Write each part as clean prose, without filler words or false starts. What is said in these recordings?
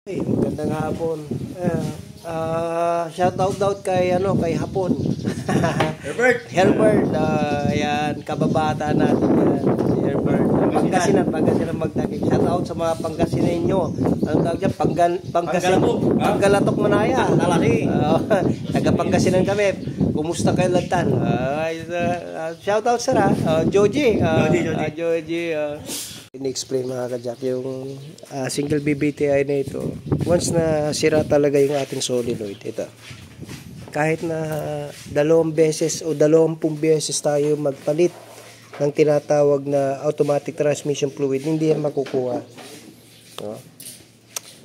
Magandang hapon. Shout out kay Hapon. Herbert. Ayan, kababata natin yan. Si Herbert. Pangasinan magdagig. Shout out sa mga Pangasinenyo. Anong tawag dyan? Panggalatok Manaya. Taga Pangasinan kami. Kumusta kayo Lantan? Shout out sir Joji. Joji. In-explain mga kajak yung single BBTI na ito. Once na sira talaga yung ating solenoid, ito. Kahit na 2 beses o 20 beses tayo magpalit ng tinatawag na automatic transmission fluid, hindi yan makukuha. No?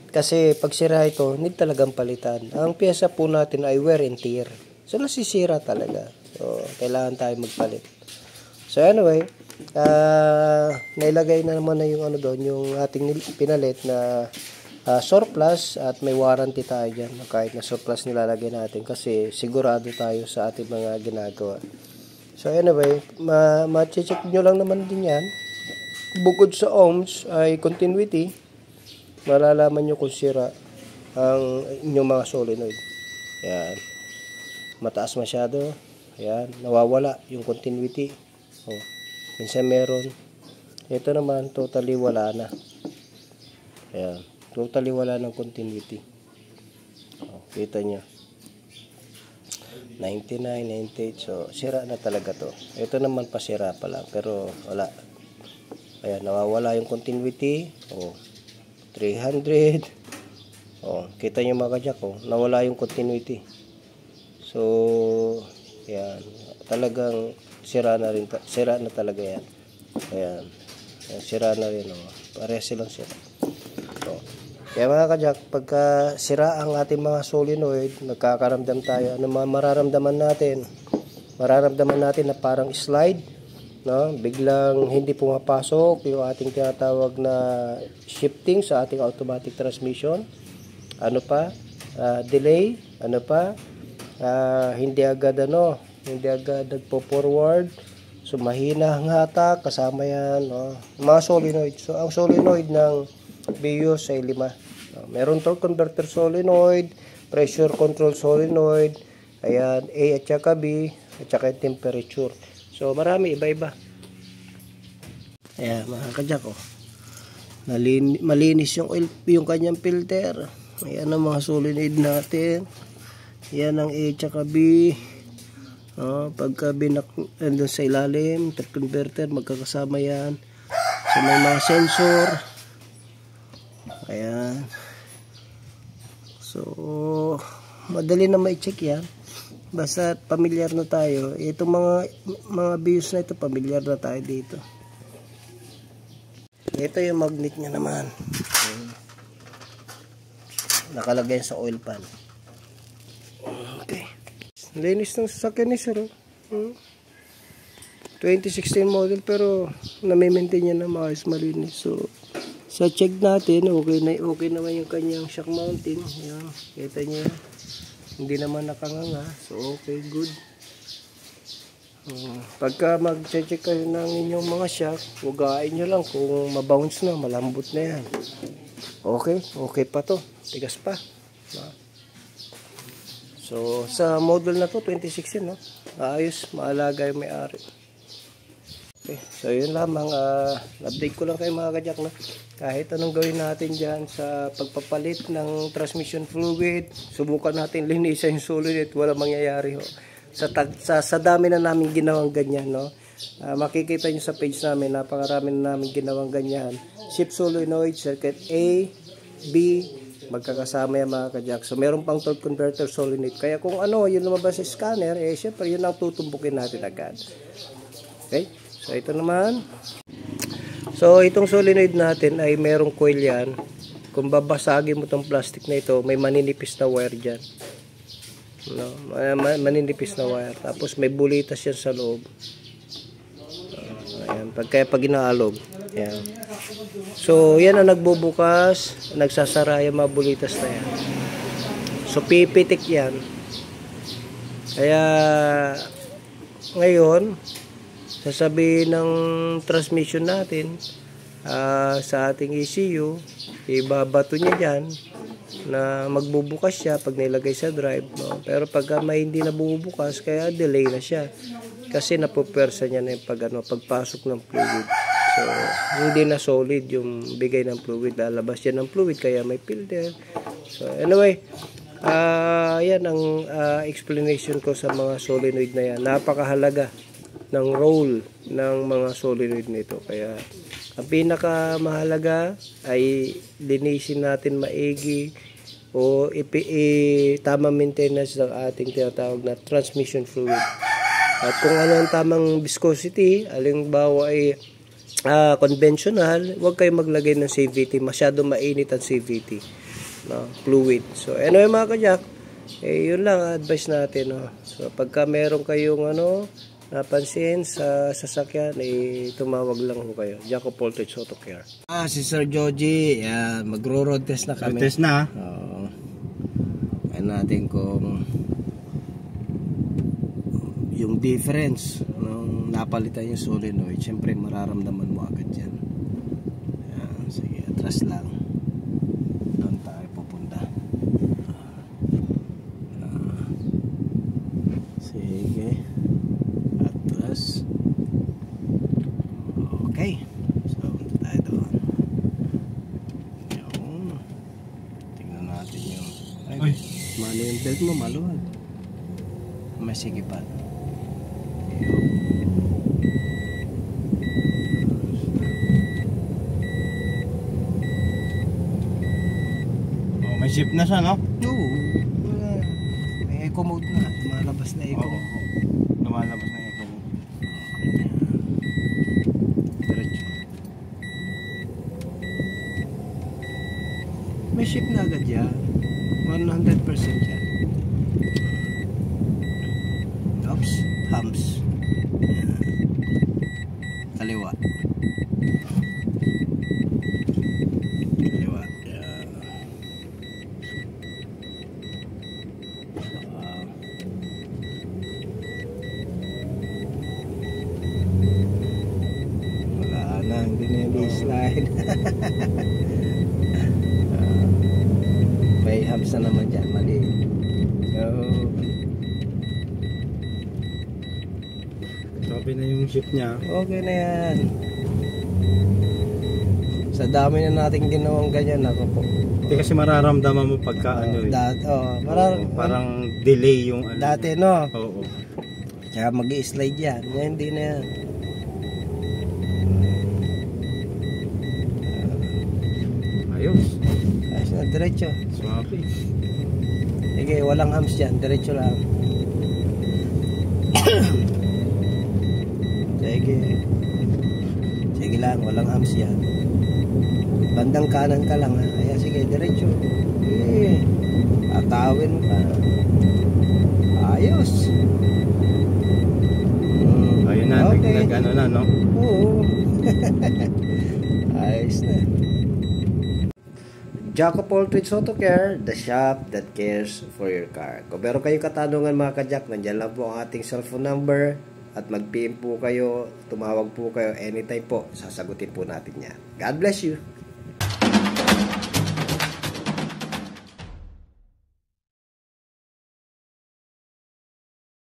Kasi pag sira ito, need talagang palitan. Ang pyesa po natin ay wear and tear. So nasisira talaga. So kailangan tayo magpalit. So anyway, nailagay na naman na yung doon, yung ating pinalit na surplus at may warranty tayo dyan. Kahit na surplus nilalagay natin kasi sigurado tayo sa ating mga ginagawa. So anyway, ma-check nyo lang naman din yan. Bukod sa ohms ay continuity, malalaman nyo kung sira ang inyong mga solenoid. Yan. Mataas masyado. Yan. Nawawala yung continuity. Minsan meron. Ito naman totally wala na. Ayan. Totally wala ng continuity. Kita nyo. 99, 98. So sira na talaga to. Ito naman pasira pa lang. Pero wala. Ayan. Nawawala yung continuity. 300. Kita nyo mga kajak. Nawala yung continuity. So ayan. Talagang sira na talaga yan. Ayan. Sira na rin. Pareha silang sira. Kaya mga kajak, pagka sira ang ating mga solenoid, nagkakaramdam tayo. Ano mararamdaman natin? Mararamdaman natin na parang slide. No? Biglang hindi pumapasok yung ating tinatawag na shifting sa ating automatic transmission. Ano pa? Delay. Ano pa? Hindi agad nagpo-forward. So mahina ang hatak, kasama yan, mga solenoid. So ang solenoid ng Vios ay 5. Meron torque converter solenoid, pressure control solenoid, ayan, A at saka B, at saka temperature. So marami, iba-iba. Ayan, mga kajak, malinis yung oil, yung kanyang filter. Ayan ang mga solenoid natin. Ayan ang A at saka B. Pagka doon sa ilalim, torque converter, magkakasama yan. So may mga sensor. Ayan. So madali na ma-check yan. Basta pamilyar na tayo. Itong mga BIOS na ito, pamilyar na tayo dito. Ito yung magnet niya naman. Nakalagay sa oil pan. Okay. Linis ng sasakyan ni sir. 2016 model pero nami-maintain niya na maayos, malinis. So sa check natin, okay naman yung kanyang shock mounting. Ayan, kita niyo. Hindi naman nakanganga. So okay, good. Pagka mag-check kayo ng inyong mga shock, hugain nyo lang kung mabounce na, malambot na yan. Okay pa to. Tigas pa. So, sa model na to, 2016, ayos, maalaga yung may-ari. Okay, so yun lamang, update ko lang kayo mga kajak, kahit anong gawin natin dyan sa pagpapalit ng transmission fluid, subukan natin linisan yung solenoid, wala mangyayari. Sa dami na namin ginawang ganyan, makikita nyo sa page namin, napakarami na namin ginawang ganyan. Shift solenoid, circuit A, B, magkakasama yan mga kajak. So meron pang torque converter solenoid. Kaya kung yung lumabas sa scanner, syempre yun ang tutumbukin natin agad. Okay? So ito naman. So itong solenoid natin ay merong coil yan. Kung babasagin mo itong plastic na ito, may maninipis na wire dyan. Maninipis na wire. Tapos may bulitas yan sa loob. Ayan. Pag inaalog. Ayan. So, yan ang nagbubukas, nagsasara yung mga bulitas na yan. So, pipitik yan. Kaya, ngayon, sasabihin ng transmission natin sa ating ECU, ibabato niya dyan na magbubukas siya pag nilagay sa drive, no? Pero pag may hindi na bumubukas, kaya delay na siya kasi napupersa niya na yung pagpasok ng fluid. So hindi na solid yung bigay ng fluid, lalabas yan ng fluid kaya may filter. So anyway, yan ang explanation ko sa mga solenoid na yan. Napakahalaga ng role ng mga solenoid nito, kaya ang pinakamahalaga ay linisin natin maigi o tama maintenance ng ating tinatawag na transmission fluid. At kung ano ang tamang viscosity, halimbawa ay conventional, huwag kayong maglagay ng CVT, masyado mainit ang CVT, no, fluid. So anyway mga kajak, yun lang advice natin, no? So pagka meron kayong napansin sa sasakyan, tumawag lang ho kayo. Jaco Voltage Auto Care. Si Sir Joji, magro-road test na kami. Road test na? Oo. Ayan natin kung yung difference nung napalitan yung solenoid. Siyempre mararamdaman mo agad yan. Ayan, sige, atras lang. Doon tayo pupunta. Sige. Okay, so punta tayo doon. Yung tingnan natin yung mano yung belt mo, maluwag. May sigipan. May shift na siya, no? Oo, may eco mode na, lumalabas na eco mode. Lumalabas na eco mode. May ship na agad yan. 100% yan. Oops, humps. Kaliwa. Kaliwa. Wala na, hindi na yung slide. May hubs na naman dyan, mali. So, sabi na yung shift niya. okay na yan. Sa dami na nating ginawang ganyan, ako po. Hindi kasi mararamdaman mo pagka parang delay yung dati, no? Oo. Kaya mag-i-slide yan. Ngayon, hindi na yan. Ayos. Ayos na, diretso. Swabe. Sige, walang humps dyan. Diretso lang. Sige. Sige lang, walang humps yan. Bandang kanan ka lang, ha? Kaya sige, diretso. Atawin ka. Ayos. Ayun na, okay. nag-ano na, no? Oo. Ayos na. Jaco Voltage Auto Care, the shop that cares for your car. Kung meron kayong katanungan mga kajak, nandiyan lang po ang ating cellphone number at mag-PM po kayo, tumawag po kayo anytime po, sasagutin po natin yan. God bless you.